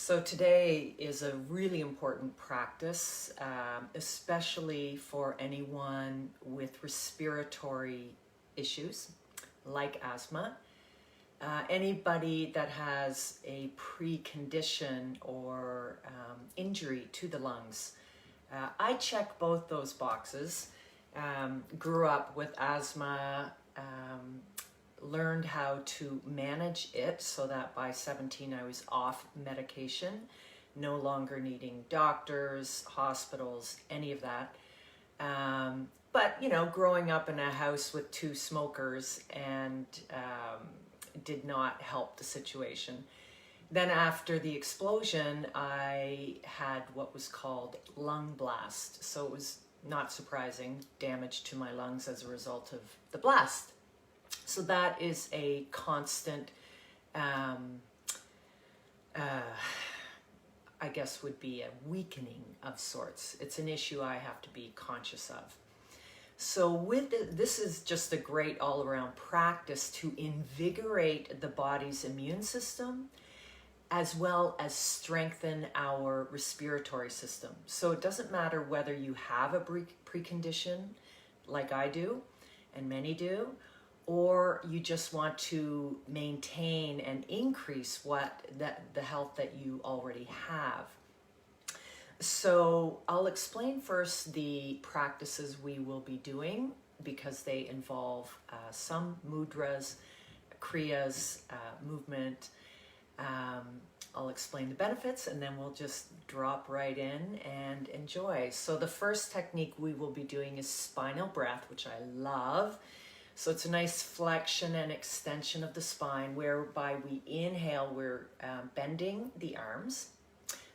So today is a really important practice, especially for anyone with respiratory issues like asthma, anybody that has a precondition or injury to the lungs. I check both those boxes. Grew up with asthma, learned how to manage it so that by 17 I was off medication, no longer needing doctors, hospitals, any of that. But you know, growing up in a house with two smokers and did not help the situation. Then after the explosion, I had what was called lung blast. So it was not surprising, damage to my lungs as a result of the blast. So that is a constant, I guess would be a weakening of sorts. It's an issue I have to be conscious of. So this is just a great all-around practice to invigorate the body's immune system, as well as strengthen our respiratory system. So it doesn't matter whether you have a precondition like I do, and many do, or you just want to maintain and increase the health that you already have. So I'll explain first the practices we will be doing because they involve some mudras, kriyas, movement. I'll explain the benefits and then we'll just drop right in and enjoy. So the first technique we will be doing is spinal breath, which I love. So it's a nice flexion and extension of the spine whereby we inhale, we're bending the arms.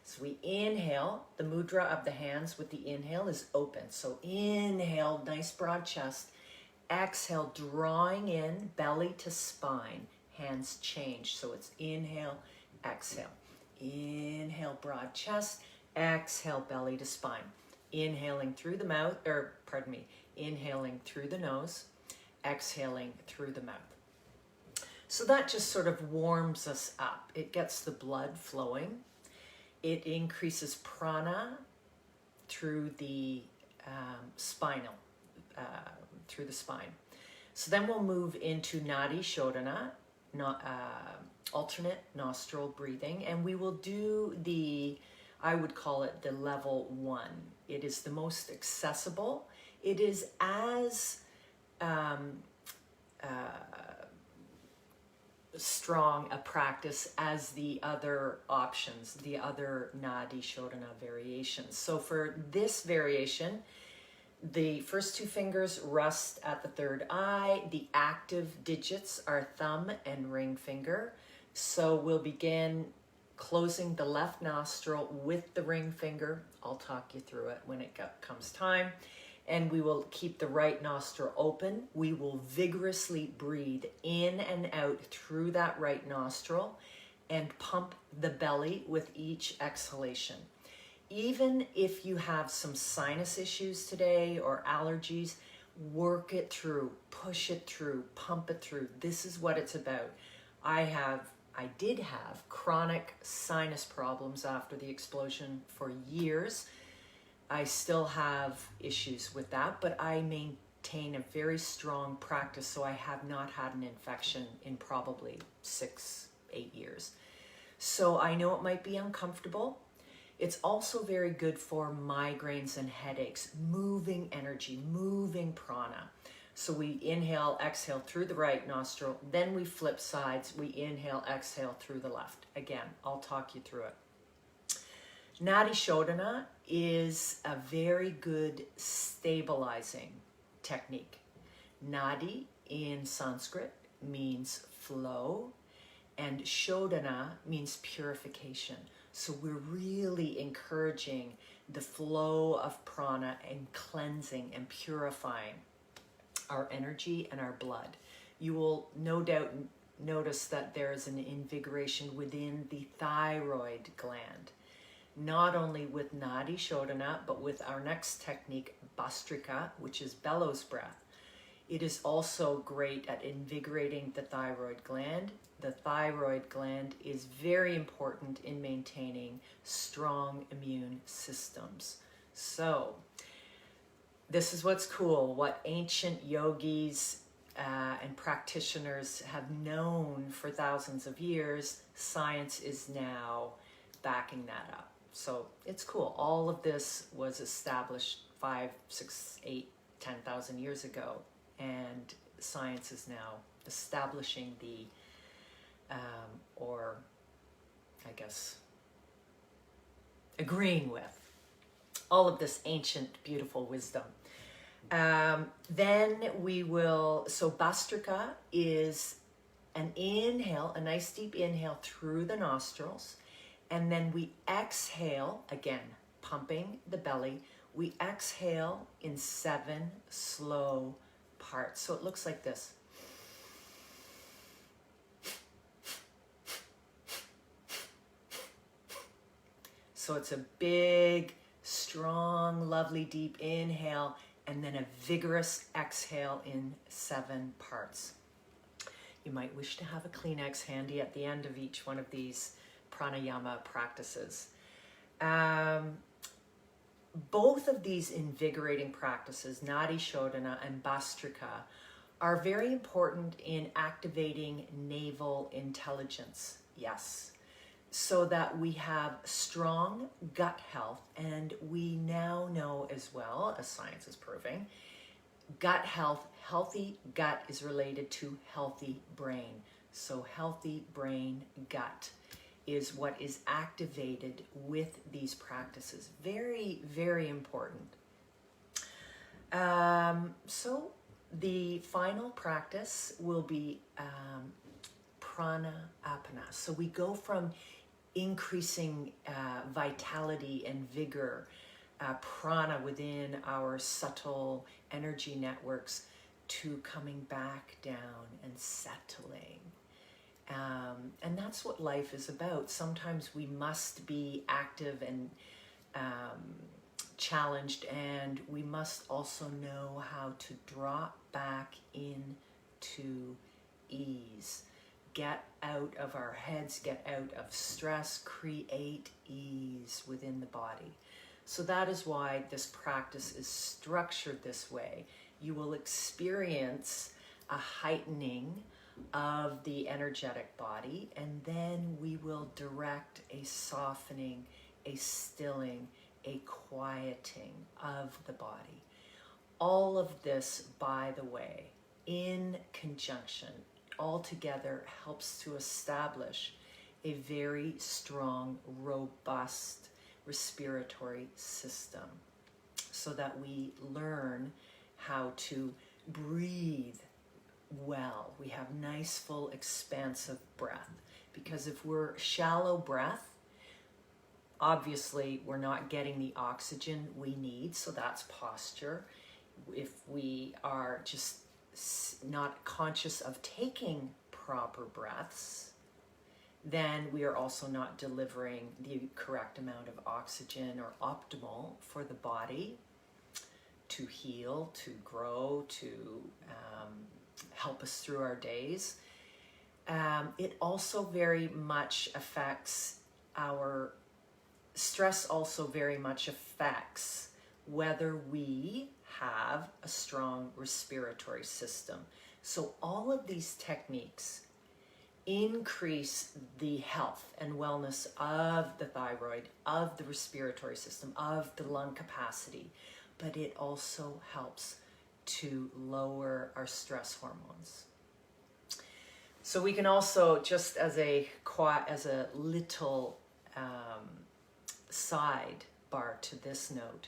So we inhale, the mudra of the hands with the inhale is open. So inhale, nice broad chest. Exhale, drawing in, belly to spine. Hands change. So it's inhale, exhale. Inhale, broad chest. Exhale, belly to spine. Inhaling through the mouth, inhaling through the nose. Exhaling through the mouth. So that just sort of warms us up. It gets the blood flowing. It increases prana through the through the spine. So then we'll move into Nadi Shodhana, alternate nostril breathing, and we will do I would call it the level 1. It is the most accessible. It is as strong a practice as the other options, the other Nadi Shodhana variations. So for this variation, the first two fingers rest at the third eye. The active digits are thumb and ring finger. So we'll begin closing the left nostril with the ring finger. I'll talk you through it when it comes time. And we will keep the right nostril open. We will vigorously breathe in and out through that right nostril and pump the belly with each exhalation. Even if you have some sinus issues today or allergies, work it through, push it through, pump it through. This is what it's about. I did have chronic sinus problems after the explosion for years. I still have issues with that, but I maintain a very strong practice, so I have not had an infection in probably 6-8 years. So I know it might be uncomfortable. It's also very good for migraines and headaches, moving energy, moving prana. So we inhale, exhale through the right nostril, then we flip sides, we inhale, exhale through the left. Again, I'll talk you through it. Nadi Shodhana is a very good stabilizing technique. Nadi in Sanskrit means flow, and Shodhana means purification. So we're really encouraging the flow of prana and cleansing and purifying our energy and our blood. You will no doubt notice that there is an invigoration within the thyroid gland. Not only with Nadi Shodhana, but with our next technique, Bhastrika, which is Bellows breath. It is also great at invigorating the thyroid gland. The thyroid gland is very important in maintaining strong immune systems. So this is what's cool, what ancient yogis and practitioners have known for thousands of years, science is now backing that up. So it's cool. All of this was established 5, 6, 8, 10,000 years ago, and science is now establishing the, or I guess agreeing with all of this ancient, beautiful wisdom. Then we will, so Bhastrika is an inhale, a nice deep inhale through the nostrils, and then we exhale, again, pumping the belly. We exhale in 7 slow parts. So it looks like this. So it's a big, strong, lovely, deep inhale, and then a vigorous exhale in 7 parts. You might wish to have a Kleenex handy at the end of each one of these pranayama practices. Both of these invigorating practices, Nadi Shodhana and Bhastrika, are very important in activating naval intelligence. Yes. So that we have strong gut health, and we now know as well, as science is proving, gut health, healthy gut is related to healthy brain. So healthy brain, gut is what is activated with these practices. Very, very important. So the final practice will be prana apana. So we go from increasing vitality and vigor, prana within our subtle energy networks, to coming back down and settling. And that's what life is about. Sometimes we must be active and challenged, and we must also know how to drop back into ease. Get out of our heads, get out of stress, create ease within the body. So that is why this practice is structured this way. You will experience a heightening of the energetic body, and then we will direct a softening, a stilling, a quieting of the body. All of this, by the way, in conjunction, all together helps to establish a very strong, robust respiratory system, so that we learn how to breathe well. We have nice, full, expansive breath. Because if we're shallow breath, obviously we're not getting the oxygen we need, so that's posture. If we are just not conscious of taking proper breaths, then we are also not delivering the correct amount of oxygen, or optimal, for the body to heal, to grow, to help us through our days. It also very much affects our stress, also very much affects whether we have a strong respiratory system. So all of these techniques increase the health and wellness of the thyroid, of the respiratory system, of the lung capacity, but it also helps to lower our hormones. So we can also, just as a little sidebar to this note,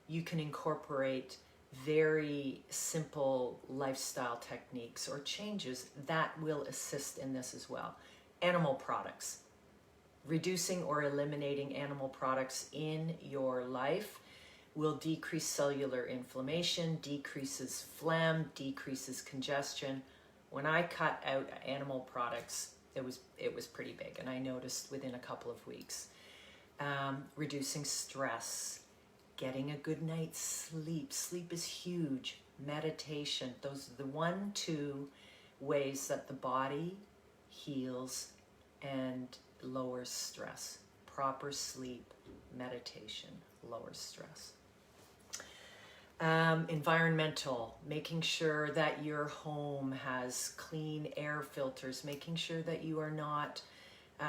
you can incorporate very simple lifestyle techniques or changes that will assist in this as well. Animal products. Reducing or eliminating animal products in your life will decrease cellular inflammation, decreases phlegm, decreases congestion. When I cut out animal products, it was pretty big, and I noticed within a couple of weeks. Reducing stress, getting a good night's sleep. Sleep is huge. meditation. Those are the 1-2 ways that the body heals and lowers stress. Proper sleep, meditation, lowers stress. Environmental, making sure that your home has clean air filters, making sure that you are not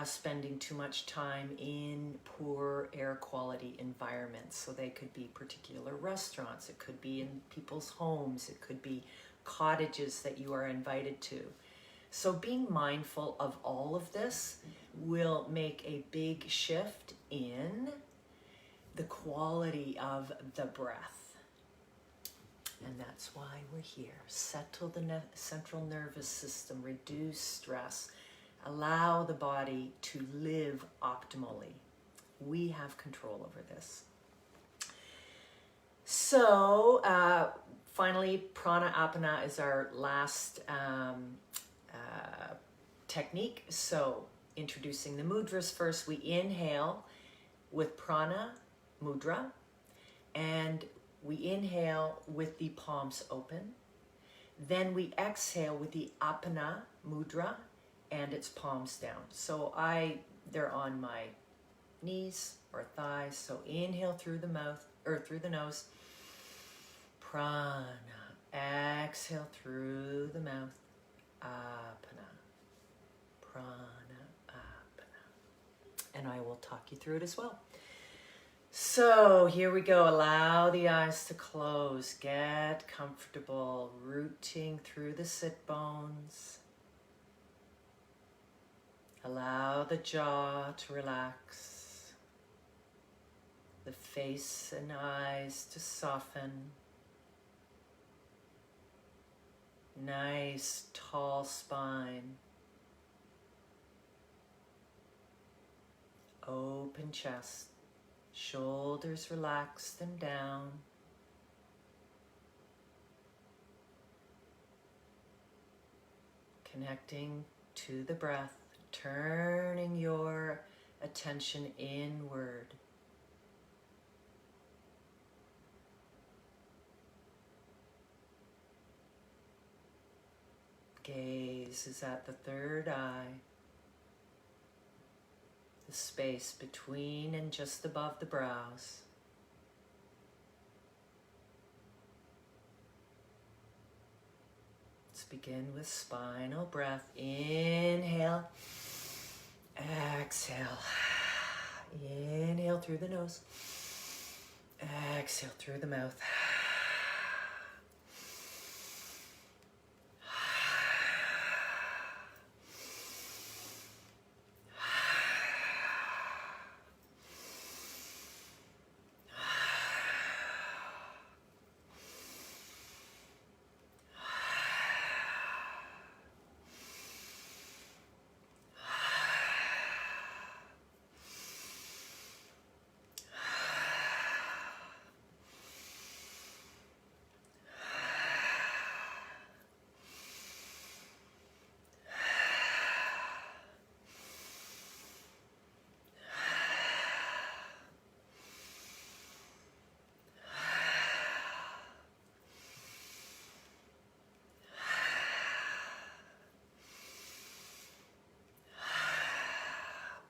spending too much time in poor air quality environments. So they could be particular restaurants, it could be in people's homes, it could be cottages that you are invited to. So being mindful of all of this will make a big shift in the quality of the breath. And that's why we're here. Settle the central nervous system, reduce stress, allow the body to live optimally. We have control over this. So finally, prana apana is our last technique. So introducing the mudras first, we inhale with prana mudra, and we inhale with the palms open. Then we exhale with the apana mudra and its palms down. So they're on my knees or thighs. So inhale through the mouth or through the nose. Prana. Exhale through the mouth. Apana. Prana. Apana. And I will talk you through it as well. So here we go. Allow the eyes to close. Get comfortable, rooting through the sit bones. Allow the jaw to relax. The face and eyes to soften. Nice tall spine. Open chest. Shoulders relaxed and down. Connecting to the breath, turning your attention inward. Gaze is at the third eye. The space between and just above the brows. Let's begin with spinal breath. Inhale, exhale. Inhale through the nose, exhale through the mouth.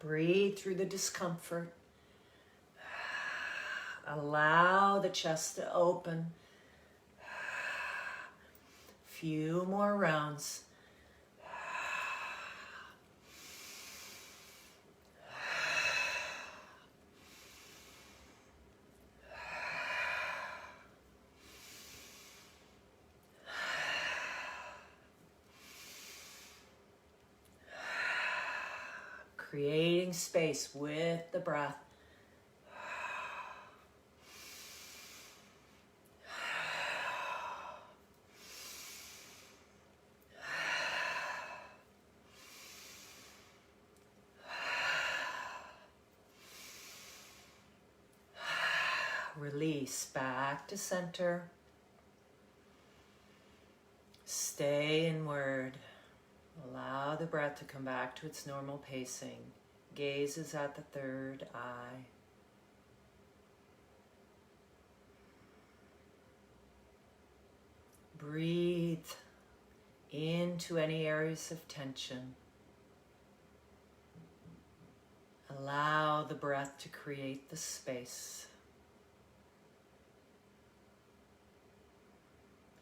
Breathe through the discomfort. Allow the chest to open. Few more rounds. Creating space with the breath. Release back to center. Stay inward. Allow the breath to come back to its normal pacing. Gaze is at the third eye. Breathe into any areas of tension. Allow the breath to create the space.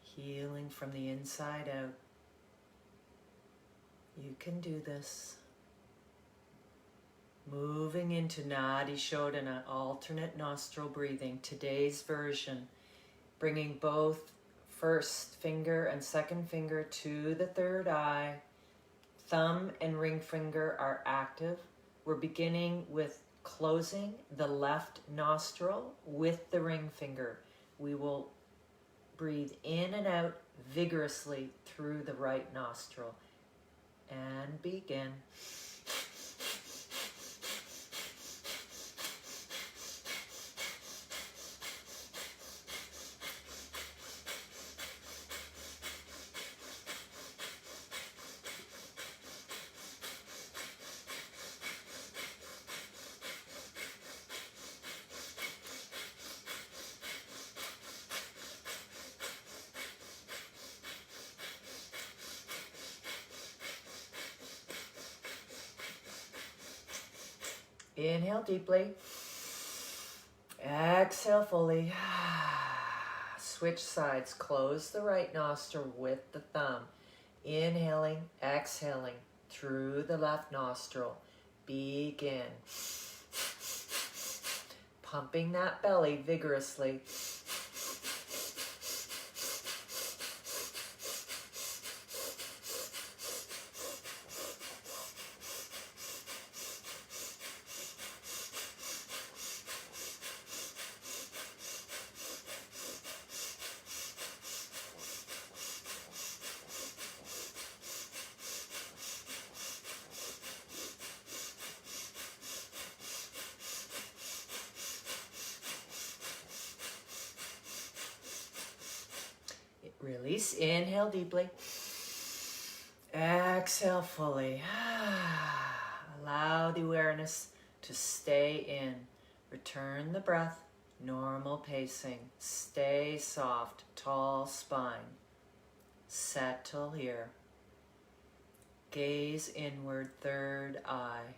Healing from the inside out. You can do this. Moving into Nadi Shodhana, alternate nostril breathing. Today's version, bringing both first finger and second finger to the third eye. Thumb and ring finger are active. We're beginning with closing the left nostril with the ring finger. We will breathe in and out vigorously through the right nostril. And begin. Inhale deeply. Exhale fully. Switch sides. Close the right nostril with the thumb. Inhaling, exhaling through the left nostril. Begin. Pumping that belly vigorously. Release. Inhale deeply. Exhale fully. Allow the awareness to stay in. Return the breath. Normal pacing. Stay soft. Tall spine. Settle here. Gaze inward. Third eye.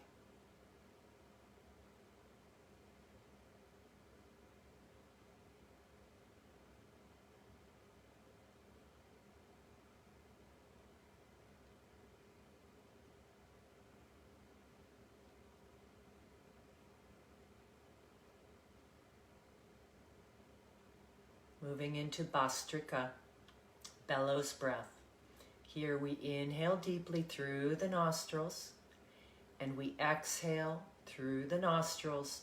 Moving into Bhastrika, Bellows breath. Here we inhale deeply through the nostrils and we exhale through the nostrils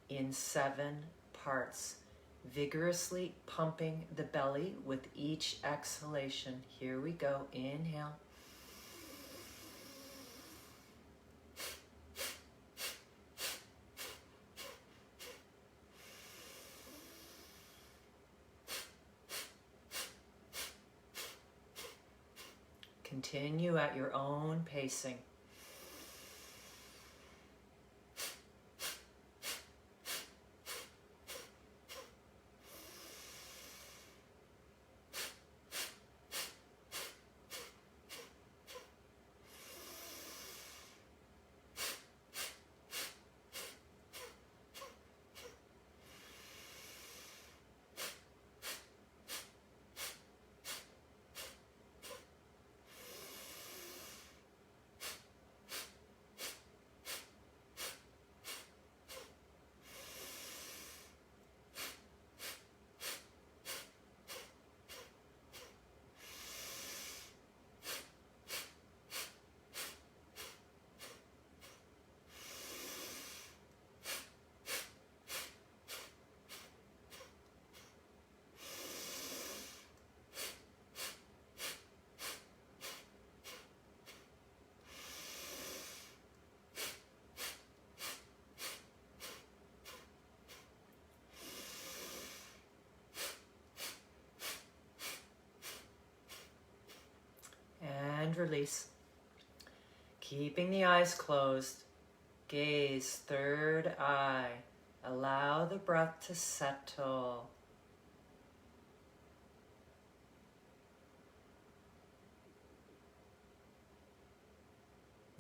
in 7 parts, vigorously pumping the belly with each exhalation. Here we go. Inhale. Continue at your own pacing. And release. Keeping the eyes closed, gaze third eye. Allow the breath to settle.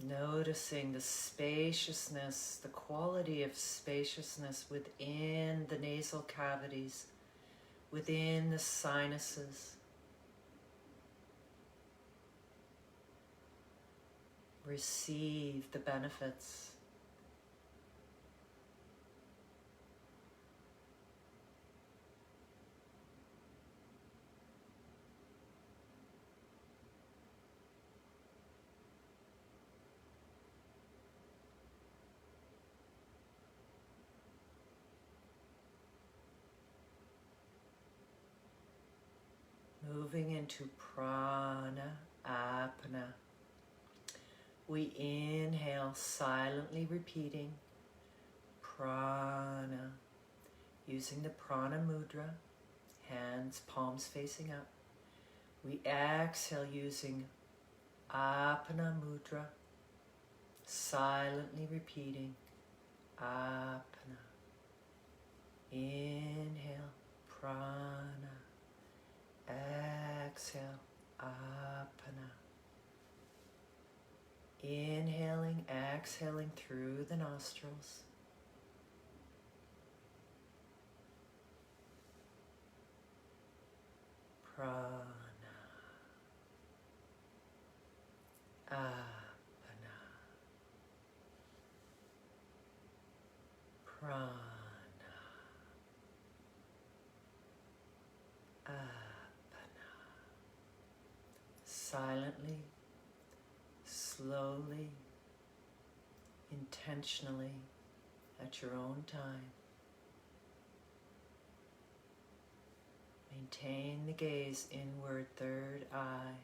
Noticing the spaciousness, the quality of spaciousness within the nasal cavities, within the sinuses. Receive the benefits. Moving into prana, apana. We inhale, silently repeating prana, using the prana mudra, hands, palms facing up. We exhale using apana mudra, silently repeating apana. Inhale, prana. Exhale, apana. Inhaling, exhaling through the nostrils. Prana. Apana. Prana. Silently, slowly, intentionally, at your own time. Maintain the gaze inward, third eye.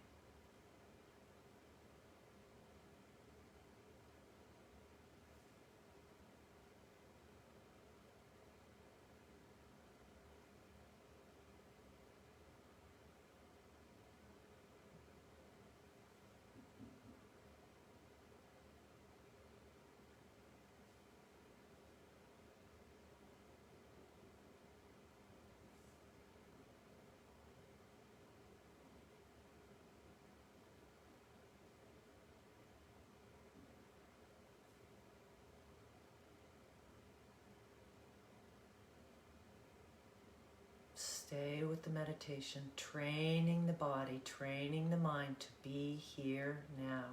Stay with the meditation, training the body, training the mind to be here now.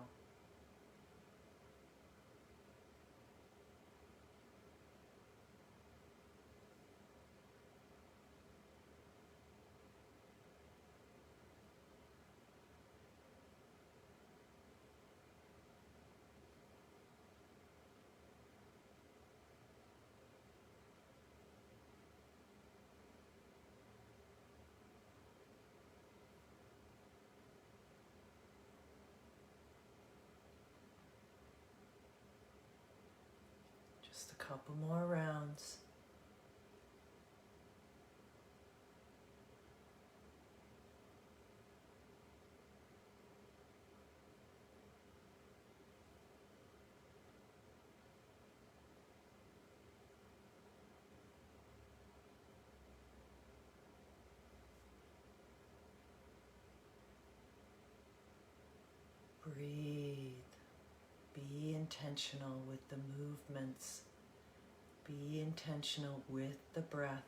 Just a couple more rounds. Breathe. Be intentional with the movements. Be intentional with the breath.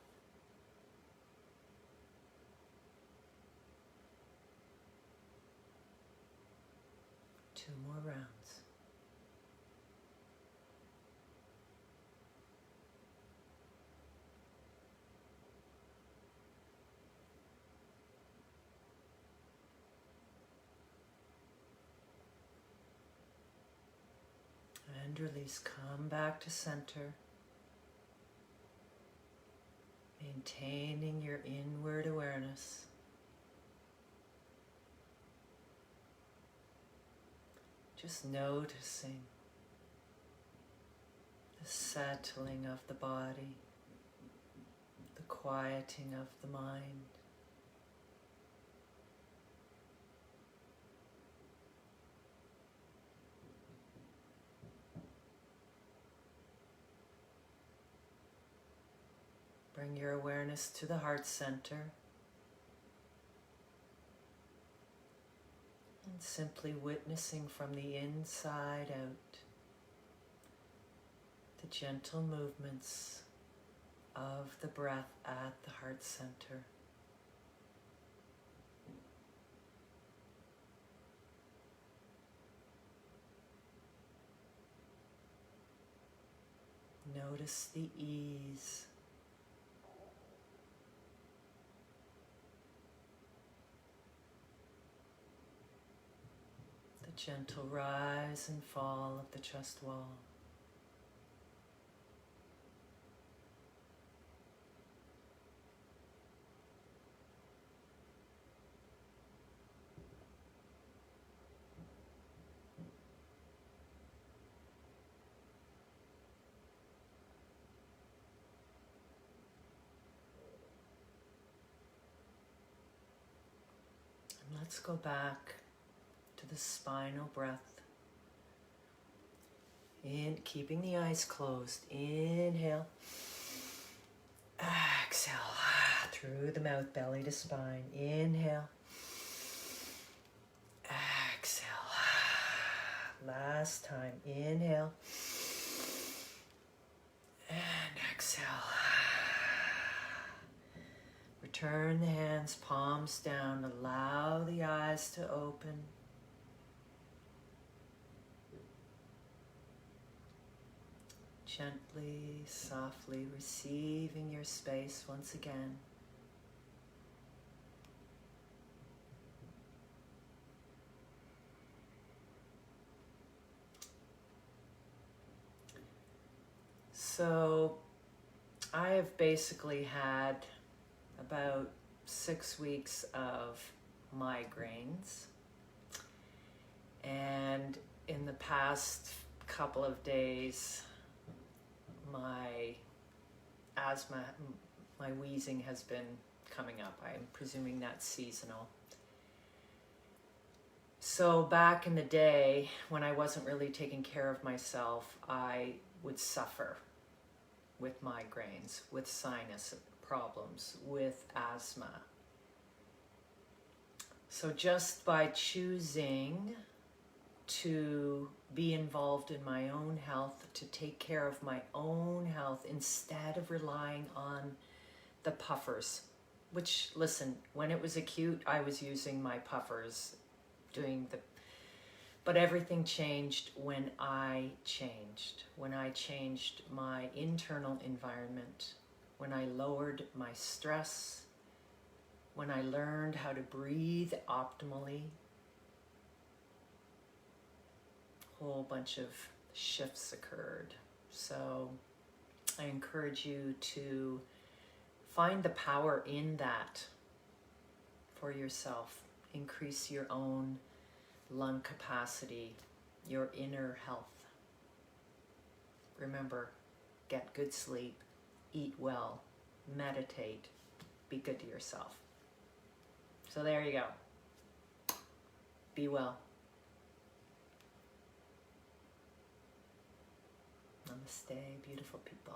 Two more rounds. And release. Come back to center. Maintaining your inward awareness. Just noticing the settling of the body, the quieting of the mind. Bring your awareness to the heart center. And simply witnessing from the inside out the gentle movements of the breath at the heart center. Notice the ease. The gentle rise and fall of the chest wall. Let's go back to the spinal breath. Keeping the eyes closed. Inhale. Exhale. Through the mouth, belly to spine. Inhale. Exhale. Last time. Inhale. And exhale. Return the hands, palms down. Allow the eyes to open. Gently, softly receiving your space once again. So, I have basically had about 6 weeks of migraines, and in the past couple of days my asthma, my wheezing has been coming up. I'm presuming that's seasonal. So back in the day when I wasn't really taking care of myself, I would suffer with migraines, with sinus problems, with asthma. So just by choosing to be involved in my own health, to take care of my own health instead of relying on the puffers, which, listen, when it was acute, I was using my puffers, but everything changed when I changed my internal environment, when I lowered my stress, when I learned how to breathe optimally. A whole bunch of shifts occurred. So I encourage you to find the power in that for yourself. Increase your own lung capacity, your inner health. Remember, get good sleep, eat well, meditate, be good to yourself. So there you go. Be well. Namaste, beautiful people.